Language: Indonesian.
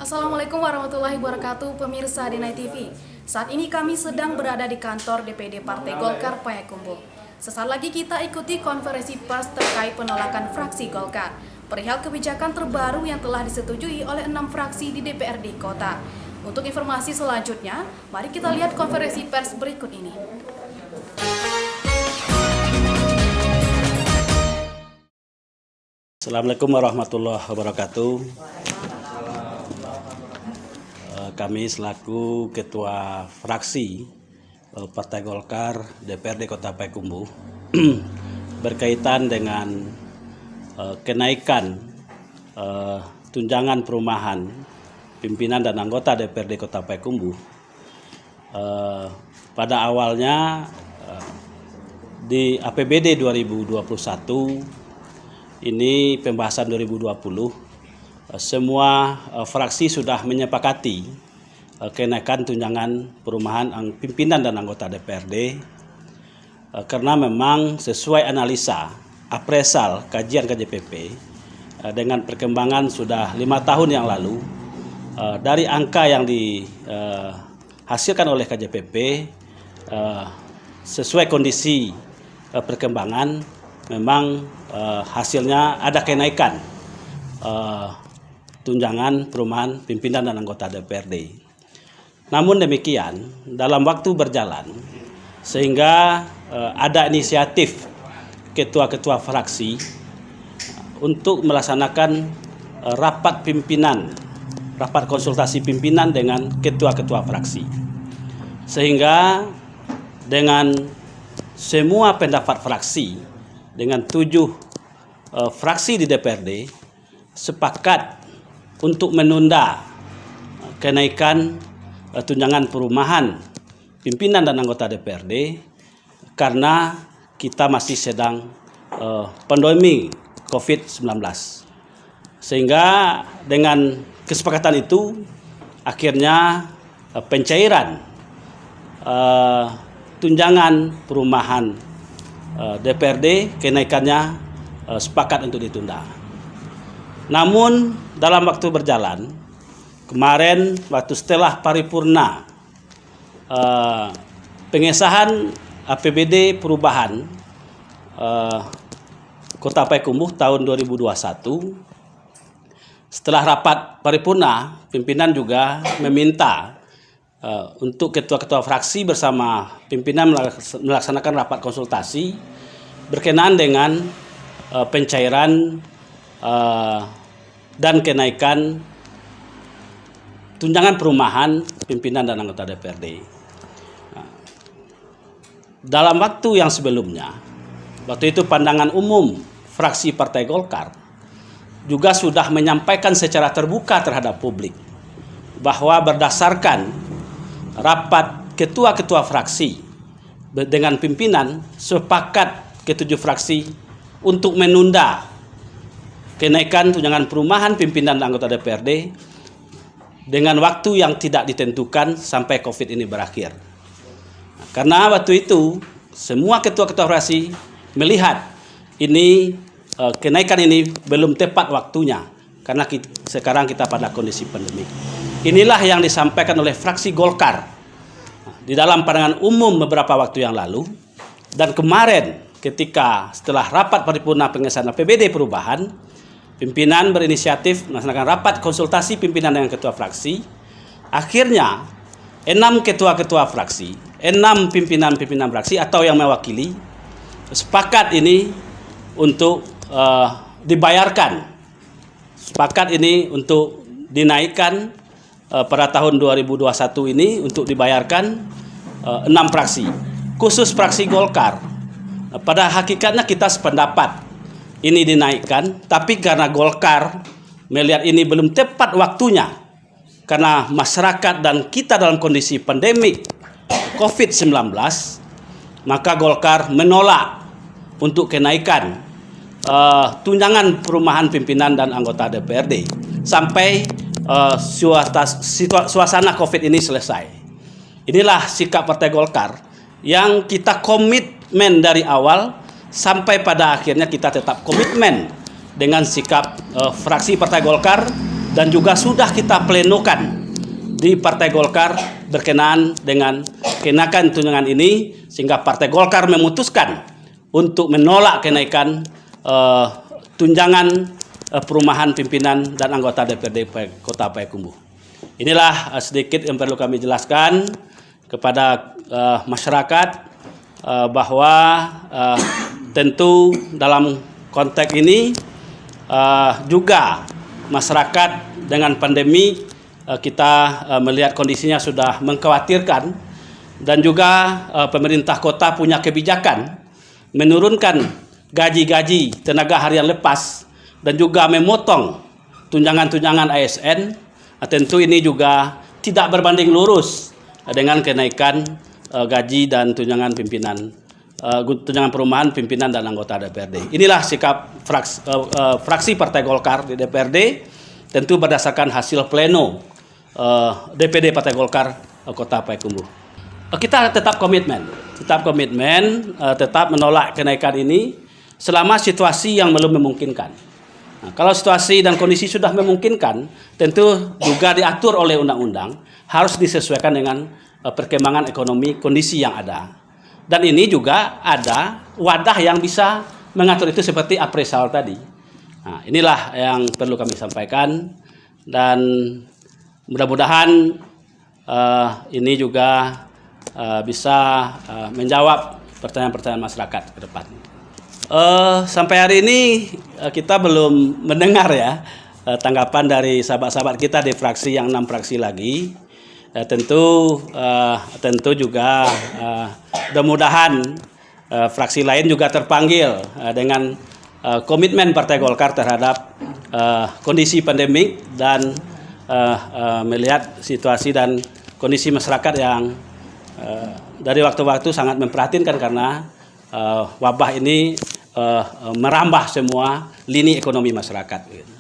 Assalamualaikum warahmatullahi wabarakatuh, pemirsa Denai TV. Saat ini kami sedang berada di kantor DPD Partai Golkar Payakumbuh. Sesaat lagi kita ikuti konferensi pers terkait penolakan fraksi Golkar perihal kebijakan terbaru yang telah disetujui oleh 6 fraksi di DPRD Kota. Untuk informasi selanjutnya, mari kita lihat konferensi pers berikut ini. Assalamualaikum warahmatullahi wabarakatuh. Kami selaku Ketua Fraksi Partai Golkar DPRD Kota Payakumbuh berkaitan dengan kenaikan tunjangan perumahan pimpinan dan anggota DPRD Kota Payakumbuh. Pada awalnya di APBD 2021 ini pembahasan 2020 semua fraksi sudah menyepakati kenaikan tunjangan perumahan pimpinan dan anggota DPRD karena memang sesuai analisa appraisal kajian KJPP dengan perkembangan sudah 5 tahun yang lalu dari angka yang dihasilkan oleh KJPP sesuai kondisi perkembangan memang hasilnya ada kenaikan tunjangan perumahan pimpinan dan anggota DPRD. Namun demikian, dalam waktu berjalan, sehingga ada inisiatif ketua-ketua fraksi untuk melaksanakan rapat pimpinan, rapat konsultasi pimpinan dengan ketua-ketua fraksi. Sehingga dengan semua pendapat fraksi, dengan 7 fraksi di DPRD, sepakat untuk menunda kenaikan tunjangan perumahan pimpinan dan anggota DPRD karena kita masih sedang pandemi COVID-19. Sehingga dengan kesepakatan itu akhirnya pencairan tunjangan perumahan DPRD kenaikannya sepakat untuk ditunda. Namun dalam waktu berjalan, kemarin waktu setelah paripurna pengesahan APBD perubahan Kota Payakumbuh tahun 2021, setelah rapat paripurna, pimpinan juga meminta untuk ketua-ketua fraksi bersama pimpinan melaksanakan rapat konsultasi berkenaan dengan pencairan dan kenaikan tunjangan perumahan pimpinan dan anggota DPRD. Dalam waktu yang sebelumnya, waktu itu pandangan umum fraksi Partai Golkar juga sudah menyampaikan secara terbuka terhadap publik bahwa berdasarkan rapat ketua-ketua fraksi dengan pimpinan sepakat ke-7 fraksi untuk menunda kenaikan tunjangan perumahan pimpinan dan anggota DPRD dengan waktu yang tidak ditentukan sampai COVID ini berakhir. Karena waktu itu semua ketua-ketua fraksi melihat ini kenaikan ini belum tepat waktunya karena sekarang kita pada kondisi pandemi. Inilah yang disampaikan oleh fraksi Golkar di dalam pandangan umum beberapa waktu yang lalu, dan kemarin ketika setelah rapat paripurna pengesahan APBD perubahan, pimpinan berinisiatif melaksanakan rapat konsultasi pimpinan dengan ketua fraksi. Akhirnya 6 ketua-ketua fraksi, 6 pimpinan-pimpinan fraksi atau yang mewakili sepakat ini untuk dibayarkan. Sepakat ini untuk dinaikkan pada tahun 2021 ini untuk dibayarkan 6 fraksi. Khusus fraksi Golkar, pada hakikatnya kita sependapat ini dinaikkan, tapi karena Golkar melihat ini belum tepat waktunya karena masyarakat dan kita dalam kondisi pandemi COVID-19, maka Golkar menolak untuk kenaikan tunjangan perumahan pimpinan dan anggota DPRD sampai suasana COVID ini selesai. Inilah sikap Partai Golkar yang kita komitmen dari awal sampai pada akhirnya kita tetap komitmen dengan sikap fraksi Partai Golkar dan juga sudah kita plenokan di Partai Golkar berkenaan dengan kenaikan tunjangan ini, sehingga Partai Golkar memutuskan untuk menolak kenaikan tunjangan perumahan pimpinan dan anggota DPRD Kota Payakumbuh. Inilah sedikit yang perlu kami jelaskan kepada masyarakat bahwa tentu dalam konteks ini juga masyarakat dengan pandemi kita melihat kondisinya sudah mengkhawatirkan, dan juga pemerintah kota punya kebijakan menurunkan gaji-gaji tenaga harian lepas dan juga memotong tunjangan-tunjangan ASN. Tentu ini juga tidak berbanding lurus dengan kenaikan gaji dan tunjangan pimpinan, tunjangan perumahan pimpinan dan anggota DPRD. Inilah sikap fraksi Partai Golkar di DPRD, tentu berdasarkan hasil pleno DPD Partai Golkar Kota Payakumbuh. Kita tetap komitmen, tetap menolak kenaikan ini selama situasi yang belum memungkinkan. Nah, kalau situasi dan kondisi sudah memungkinkan, tentu juga diatur oleh undang-undang, harus disesuaikan dengan perkembangan ekonomi kondisi yang ada. Dan ini juga ada wadah yang bisa mengatur itu seperti appraisal tadi. Nah, inilah yang perlu kami sampaikan, dan mudah-mudahan ini juga bisa menjawab pertanyaan-pertanyaan masyarakat ke depan. Sampai hari ini kita belum mendengar ya tanggapan dari sahabat-sahabat kita di fraksi yang 6 fraksi lagi. Tentu juga mudah-mudahan fraksi lain juga terpanggil dengan komitmen Partai Golkar terhadap kondisi pandemik dan melihat situasi dan kondisi masyarakat yang dari waktu-waktu sangat memprihatinkan, karena wabah ini merambah semua lini ekonomi masyarakat.